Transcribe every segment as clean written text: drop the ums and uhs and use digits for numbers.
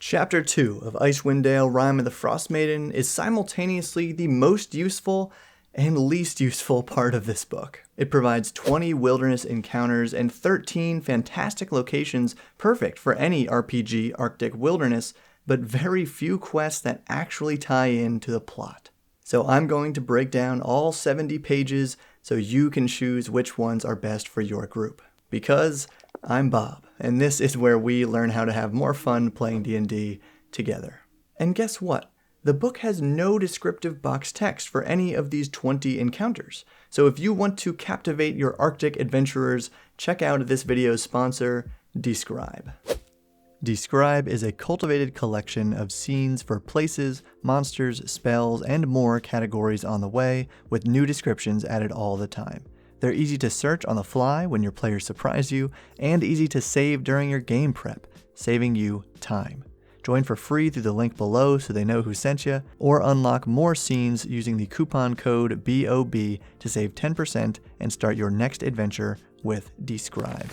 Chapter 2 of Icewind Dale Rime of the Frostmaiden is simultaneously the most useful and least useful part of this book. It provides 20 wilderness encounters and 13 fantastic locations perfect for any RPG Arctic wilderness, but very few quests that actually tie in to the plot. So I'm going to break down all 70 pages so you can choose which ones are best for your group. Because I'm Bob, and this is where we learn how to have more fun playing D&D together. And guess what? The book has no descriptive box text for any of these 20 encounters. So if you want to captivate your Arctic adventurers, check out this video's sponsor, Describe. Describe is a cultivated collection of scenes for places, monsters, spells, and more categories on the way, with new descriptions added all the time. They're easy to search on the fly when your players surprise you, and easy to save during your game prep, saving you time. Join for free through the link below so they know who sent you, or unlock more scenes using the coupon code BOB to save 10% and start your next adventure with Describe.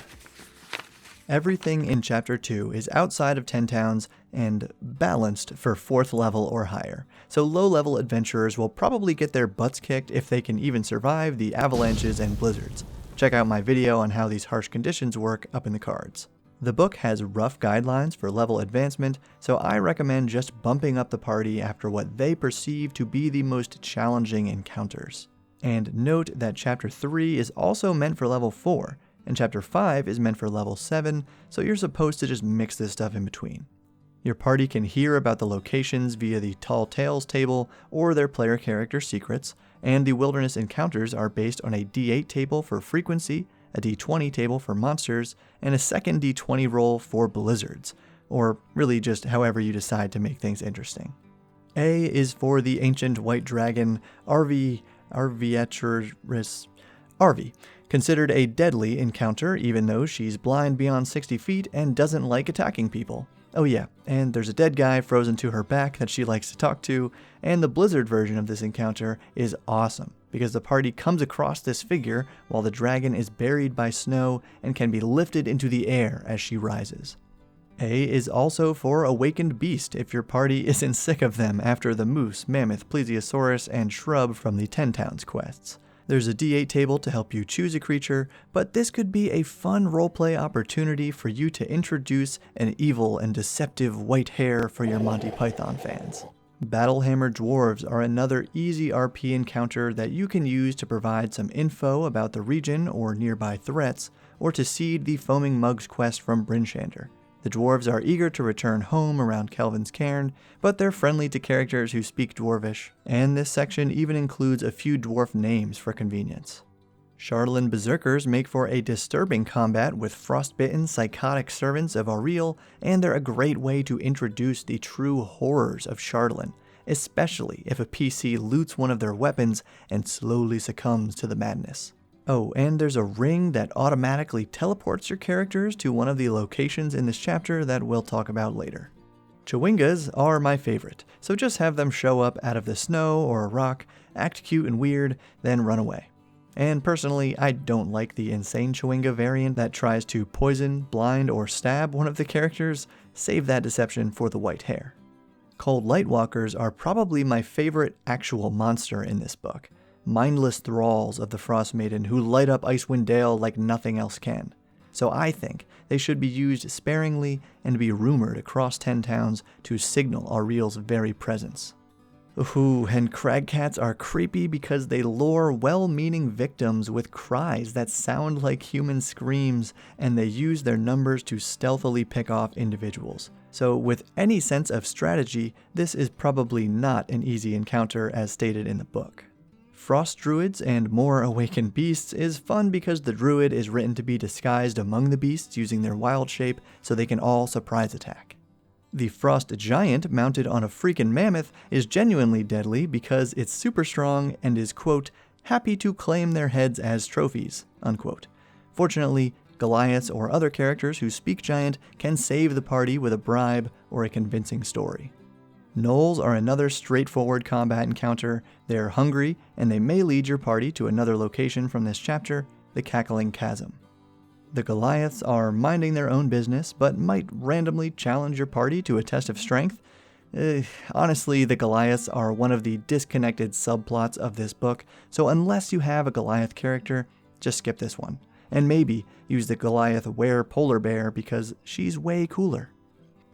Everything in Chapter 2 is outside of 10 towns and balanced for 4th level or higher, so low-level adventurers will probably get their butts kicked if they can even survive the avalanches and blizzards. Check out my video on how these harsh conditions work up in the cards. The book has rough guidelines for level advancement, so I recommend just bumping up the party after what they perceive to be the most challenging encounters. And note that Chapter 3 is also meant for level 4, and Chapter 5 is meant for level 7, so you're supposed to just mix this stuff in between. Your party can hear about the locations via the Tall Tales table or their player character secrets, and the wilderness encounters are based on a D8 table for frequency, a D20 table for monsters, and a second D20 roll for blizzards, or really just however you decide to make things interesting. A is for the ancient white dragon Arvi, considered a deadly encounter even though she's blind beyond 60 feet and doesn't like attacking people. Oh yeah, and there's a dead guy frozen to her back that she likes to talk to, and the blizzard version of this encounter is awesome because the party comes across this figure while the dragon is buried by snow and can be lifted into the air as she rises. A is also for awakened beast if your party isn't sick of them after the moose, mammoth, plesiosaurus, and shrub from the 10 Towns quests. There's a D8 table to help you choose a creature, but this could be a fun roleplay opportunity for you to introduce an evil and deceptive white hare for your Monty Python fans. Battlehammer Dwarves are another easy RP encounter that you can use to provide some info about the region or nearby threats, or to seed the Foaming Mugs quest from Brynshander. The dwarves are eager to return home around Kelvin's Cairn, but they're friendly to characters who speak Dwarvish, and this section even includes a few dwarf names for convenience. Sharlan Berserkers make for a disturbing combat with frostbitten, psychotic servants of Auril, and they're a great way to introduce the true horrors of Sharlan, especially if a PC loots one of their weapons and slowly succumbs to the madness. Oh, and there's a ring that automatically teleports your characters to one of the locations in this chapter that we'll talk about later. Chwingas are my favorite, so just have them show up out of the snow or a rock, act cute and weird, then run away. And personally, I don't like the insane Chwinga variant that tries to poison, blind, or stab one of the characters. Save that deception for the white hare. Cold Lightwalkers are probably my favorite actual monster in this book. Mindless thralls of the Frostmaiden who light up Icewind Dale like nothing else can. So I think they should be used sparingly and be rumored across 10 towns to signal Auril's very presence. Ooh, and crag cats are creepy because they lure well-meaning victims with cries that sound like human screams, and they use their numbers to stealthily pick off individuals. So with any sense of strategy, this is probably not an easy encounter as stated in the book. Frost Druids and More Awakened Beasts is fun because the Druid is written to be disguised among the beasts using their wild shape so they can all surprise attack. The Frost Giant mounted on a freaking mammoth is genuinely deadly because it's super strong and is, quote, happy to claim their heads as trophies, unquote. Fortunately, Goliaths or other characters who speak giant can save the party with a bribe or a convincing story. Gnolls are another straightforward combat encounter. They're hungry, and they may lead your party to another location from this chapter, the Cackling Chasm. The Goliaths are minding their own business, but might randomly challenge your party to a test of strength. Honestly, the Goliaths are one of the disconnected subplots of this book, so unless you have a Goliath character, just skip this one. And maybe use the Goliath Polar Bear because she's way cooler.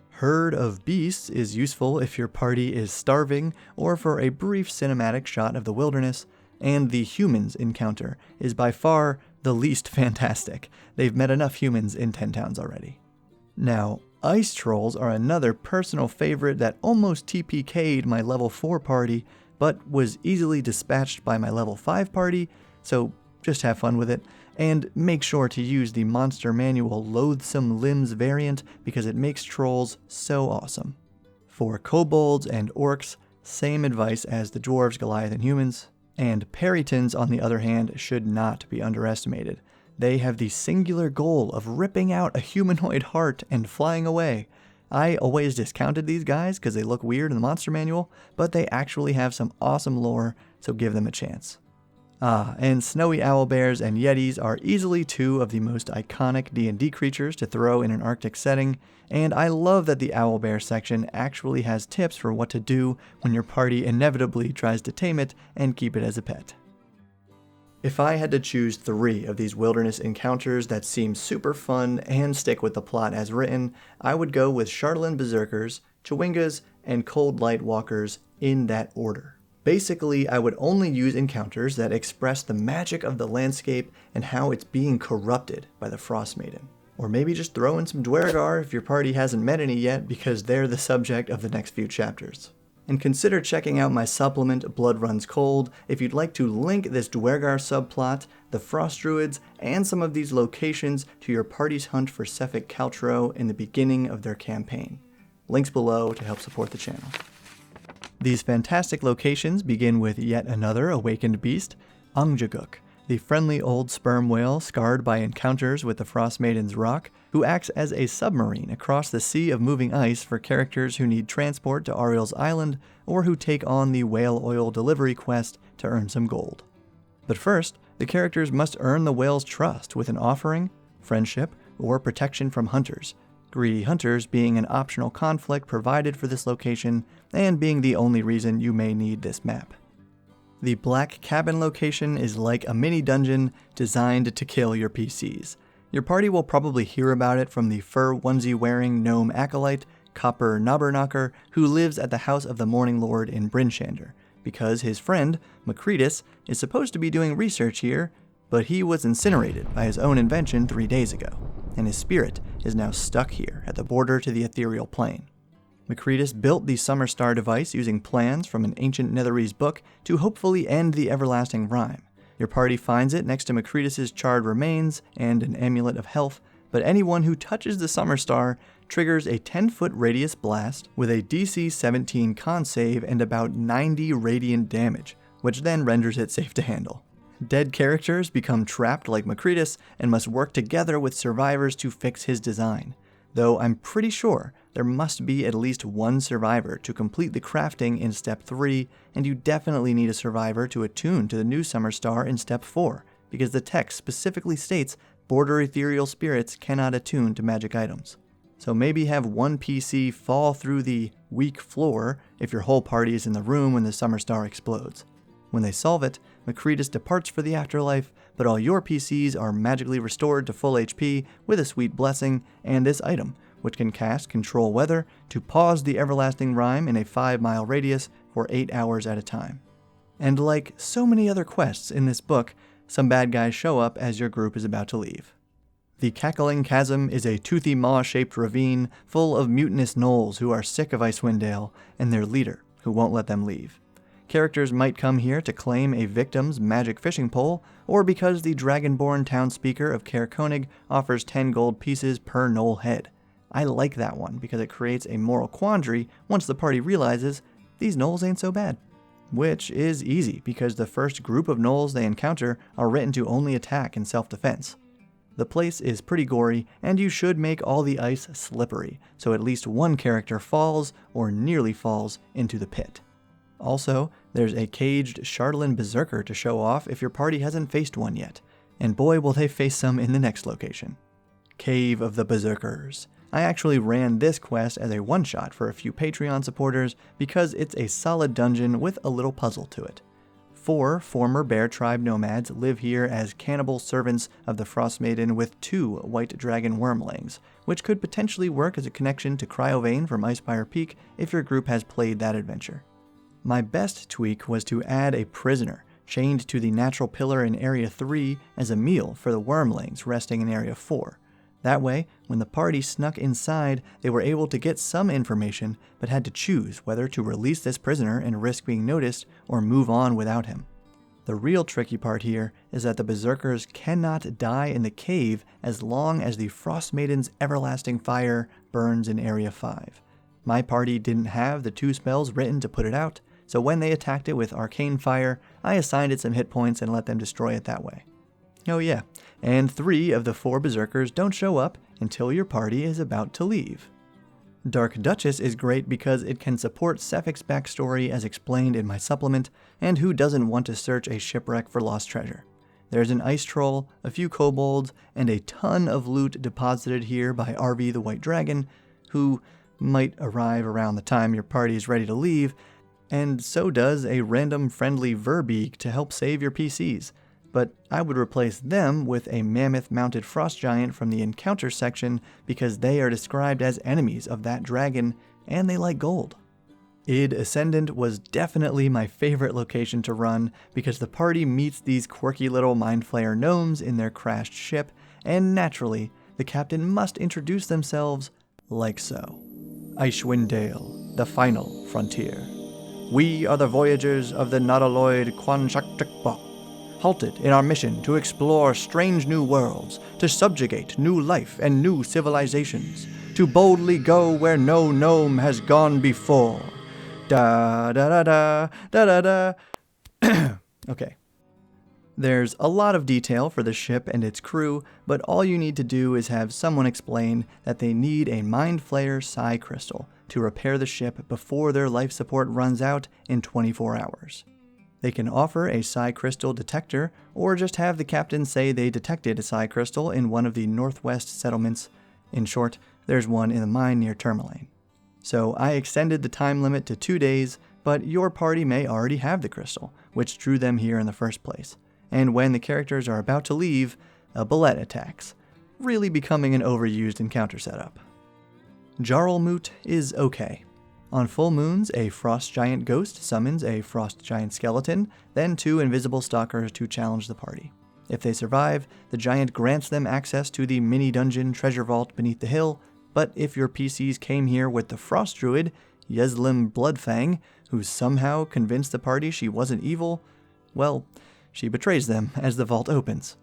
Herd of Beasts is useful if your party is starving or for a brief cinematic shot of the wilderness, and the Humans encounter is by far the least fantastic. They've met enough humans in 10 towns already. Now, Ice Trolls are another personal favorite that almost TPK'd my level 4 party, but was easily dispatched by my level 5 party, so just have fun with it, and make sure to use the Monster Manual Loathsome Limbs variant because it makes trolls so awesome. For kobolds and orcs, same advice as the dwarves, Goliath, and humans, and Perytons, on the other hand, should not be underestimated. They have the singular goal of ripping out a humanoid heart and flying away. I always discounted these guys because they look weird in the Monster Manual, but they actually have some awesome lore, so give them a chance. And snowy owlbears and yetis are easily two of the most iconic D&D creatures to throw in an Arctic setting, and I love that the owlbear section actually has tips for what to do when your party inevitably tries to tame it and keep it as a pet. If I had to choose 3 of these wilderness encounters that seem super fun and stick with the plot as written, I would go with Shardland Berserkers, Chwingas, and Cold Light Walkers in that order. Basically, I would only use encounters that express the magic of the landscape and how it's being corrupted by the Frostmaiden. Or maybe just throw in some Duergar if your party hasn't met any yet because they're the subject of the next few chapters. And consider checking out my supplement Blood Runs Cold if you'd like to link this Duergar subplot, the Frost Druids, and some of these locations to your party's hunt for Sefik Caltro in the beginning of their campaign. Links below to help support the channel. These fantastic locations begin with yet another awakened beast, Angajuk, the friendly old sperm whale scarred by encounters with the Frostmaiden's rock, who acts as a submarine across the sea of moving ice for characters who need transport to Ariel's Island or who take on the whale oil delivery quest to earn some gold. But first, the characters must earn the whale's trust with an offering, friendship, or protection from hunters, greedy hunters being an optional conflict provided for this location and being the only reason you may need this map. The Black Cabin location is like a mini dungeon designed to kill your PCs. Your party will probably hear about it from the fur onesie-wearing gnome acolyte, Copper Knobberknocker, who lives at the House of the Morning Lord in Brynshander, because his friend, Macretus, is supposed to be doing research here, but he was incinerated by his own invention 3 days ago, and his spirit is now stuck here at the border to the ethereal plane. Macretus built the Summer Star device using plans from an ancient Netherese book to hopefully end the everlasting rime. Your party finds it next to Macretus's charred remains and an amulet of health, but anyone who touches the Summer Star triggers a 10-foot radius blast with a DC 17 con save and about 90 radiant damage, which then renders it safe to handle. Dead characters become trapped like Macretus and must work together with survivors to fix his design, though I'm pretty sure there must be at least one survivor to complete the crafting in Step 3, and you definitely need a survivor to attune to the new Summer Star in Step 4, because the text specifically states border ethereal spirits cannot attune to magic items. So maybe have one PC fall through the weak floor if your whole party is in the room when the Summer Star explodes. When they solve it, Macretus departs for the afterlife, but all your PCs are magically restored to full HP with a sweet blessing and this item, which can cast Control Weather to pause the everlasting rime in a 5-mile radius for 8 hours at a time. And like so many other quests in this book, some bad guys show up as your group is about to leave. The Cackling Chasm is a toothy maw-shaped ravine full of mutinous gnolls who are sick of Icewind Dale and their leader, who won't let them leave. Characters might come here to claim a victim's magic fishing pole, or because the Dragonborn townspeaker of Karkolohk offers 10 gold pieces per gnoll head. I like that one because it creates a moral quandary once the party realizes these gnolls ain't so bad. Which is easy because the first group of gnolls they encounter are written to only attack in self-defense. The place is pretty gory, and you should make all the ice slippery, so at least one character falls or nearly falls into the pit. Also, there's a caged Shardland Berserker to show off if your party hasn't faced one yet, and boy will they face some in the next location. Cave of the Berserkers. I actually ran this quest as a one-shot for a few Patreon supporters because it's a solid dungeon with a little puzzle to it. 4 former Bear Tribe nomads live here as cannibal servants of the Frostmaiden with 2 white dragon wyrmlings, which could potentially work as a connection to Cryovane from Icefire Peak if your group has played that adventure. My best tweak was to add a prisoner, chained to the natural pillar in Area 3 as a meal for the wyrmlings resting in Area 4. That way, when the party snuck inside, they were able to get some information, but had to choose whether to release this prisoner and risk being noticed or move on without him. The real tricky part here is that the Berserkers cannot die in the cave as long as the Frostmaiden's everlasting fire burns in Area 5. My party didn't have the 2 spells written to put it out, so when they attacked it with arcane fire, I assigned it some hit points and let them destroy it that way. Oh yeah, and 3 of the 4 Berserkers don't show up until your party is about to leave. Dark Duchess is great because it can support Sephic's backstory as explained in my supplement, and who doesn't want to search a shipwreck for lost treasure. There's an ice troll, a few kobolds, and a ton of loot deposited here by RV the White Dragon, who might arrive around the time your party is ready to leave, and so does a random friendly Verbeeg to help save your PCs. But I would replace them with a mammoth-mounted frost giant from the encounter section because they are described as enemies of that dragon, and they like gold. Ascendant was definitely my favorite location to run because the party meets these quirky little Mind Flayer gnomes in their crashed ship, and naturally, the captain must introduce themselves like so. Icewind Dale, the final frontier. We are the voyagers of the nautiloid Quanshaktikbok, halted in our mission to explore strange new worlds, to subjugate new life and new civilizations, to boldly go where no gnome has gone before. Da da da da da da da. Okay. There's a lot of detail for the ship and its crew, but all you need to do is have someone explain that they need a Mind Flayer Psi Crystal to repair the ship before their life support runs out in 24 hours. They can offer a Psi Crystal detector, or just have the captain say they detected a Psi Crystal in one of the northwest settlements. In short, there's one in the mine near Tourmaline. So I extended the time limit to 2 days, but your party may already have the crystal, which drew them here in the first place. And when the characters are about to leave, a bullet attacks, really becoming an overused encounter setup. Jarlmoot is okay. On full moons, a frost giant ghost summons a frost giant skeleton, then 2 invisible stalkers to challenge the party. If they survive, the giant grants them access to the mini-dungeon treasure vault beneath the hill, but if your PCs came here with the frost druid, Yeslim Bloodfang, who somehow convinced the party she wasn't evil, well, she betrays them as the vault opens.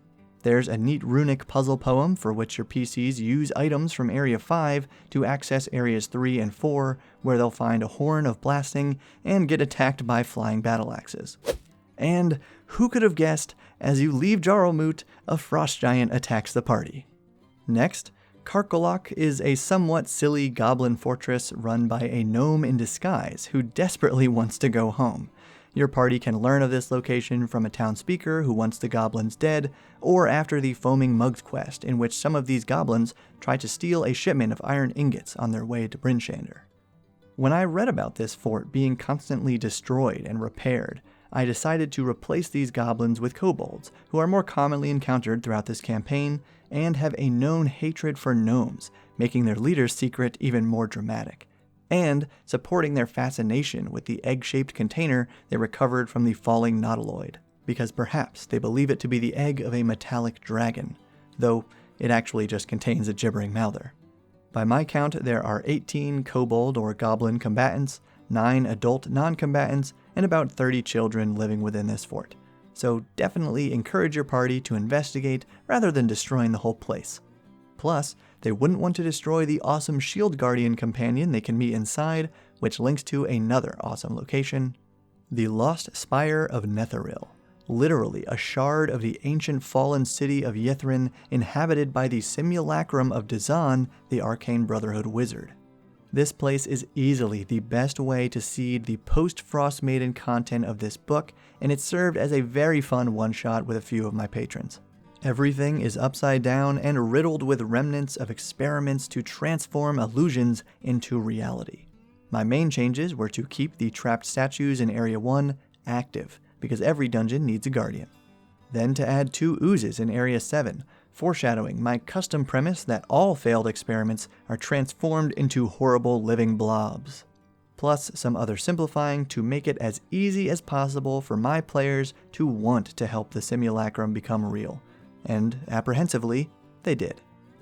There's a neat runic puzzle poem for which your PCs use items from Area 5 to access Areas 3 and 4, where they'll find a horn of blasting and get attacked by flying battle axes. And who could have guessed, as you leave Jarlmoot, a frost giant attacks the party. Next, Karkolohk is a somewhat silly goblin fortress run by a gnome in disguise who desperately wants to go home. Your party can learn of this location from a town speaker who wants the goblins dead, or after the Foaming Mugs quest, in which some of these goblins try to steal a shipment of iron ingots on their way to Brynshander. When I read about this fort being constantly destroyed and repaired, I decided to replace these goblins with kobolds, who are more commonly encountered throughout this campaign, and have a known hatred for gnomes, making their leader's secret even more dramatic, and supporting their fascination with the egg-shaped container they recovered from the falling nautiloid, because perhaps they believe it to be the egg of a metallic dragon, though it actually just contains a gibbering mouther. By my count, there are 18 kobold or goblin combatants, 9 adult non-combatants, and about 30 children living within this fort. So definitely encourage your party to investigate rather than destroying the whole place. Plus, they wouldn't want to destroy the awesome Shield Guardian companion they can meet inside, which links to another awesome location, the Lost Spire of Netheril, literally a shard of the ancient fallen city of Yithrin inhabited by the simulacrum of Dazan, the Arcane Brotherhood wizard. This place is easily the best way to seed the post-Frostmaiden content of this book, and it served as a very fun one-shot with a few of my patrons. Everything is upside down and riddled with remnants of experiments to transform illusions into reality. My main changes were to keep the trapped statues in Area 1 active, because every dungeon needs a guardian. Then to add 2 oozes in Area 7, foreshadowing my custom premise that all failed experiments are transformed into horrible living blobs. Plus some other simplifying to make it as easy as possible for my players to want to help the simulacrum become real. And apprehensively, they did.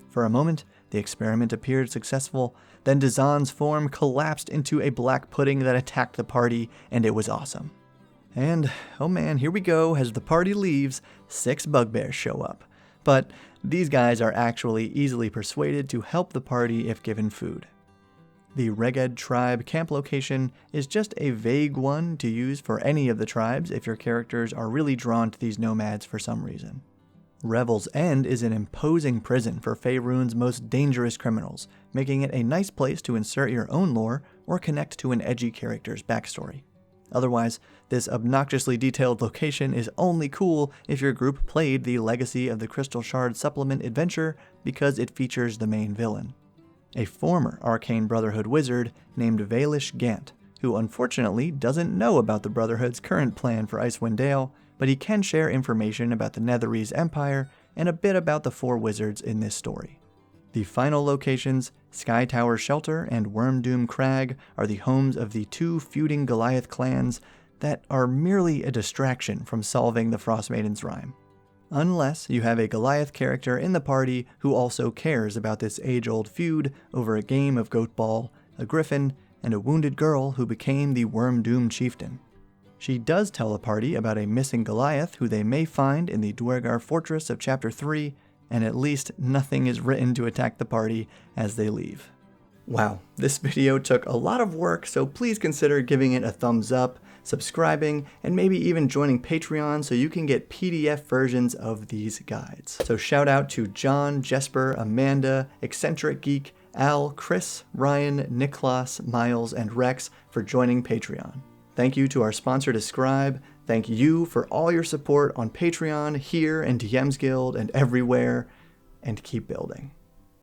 For a moment, the experiment appeared successful, then Dazan's form collapsed into a black pudding that attacked the party, and it was awesome. And, oh man, here we go, as the party leaves, 6 bugbears show up. But these guys are actually easily persuaded to help the party if given food. The Reghed tribe camp location is just a vague one to use for any of the tribes if your characters are really drawn to these nomads for some reason. Revel's End is an imposing prison for Faerun's most dangerous criminals, making it a nice place to insert your own lore or connect to an edgy character's backstory. Otherwise, this obnoxiously detailed location is only cool if your group played the Legacy of the Crystal Shard supplement adventure because it features the main villain, a former Arcane Brotherhood wizard named Vaelish Gant, who unfortunately doesn't know about the Brotherhood's current plan for Icewind Dale, but he can share information about the Netherese Empire and a bit about the 4 wizards in this story. The final locations, Skytower Shelter and Wyrmdoom Crag, are the homes of the 2 feuding Goliath clans that are merely a distraction from solving the Frostmaiden's rhyme. Unless you have a Goliath character in the party who also cares about this age-old feud over a game of goat ball, a griffin, and a wounded girl who became the Wyrmdoom chieftain. She does tell the party about a missing Goliath who they may find in the Duergar fortress of Chapter 3, and at least nothing is written to attack the party as they leave. Wow, this video took a lot of work, so please consider giving it a thumbs up, subscribing, and maybe even joining Patreon so you can get PDF versions of these guides. So shout out to John, Jesper, Amanda, Eccentric Geek, Al, Chris, Ryan, Niklas, Miles, and Rex for joining Patreon. Thank you to our sponsor Describe. Thank you for all your support on Patreon, here in DM's Guild, and everywhere. And keep building.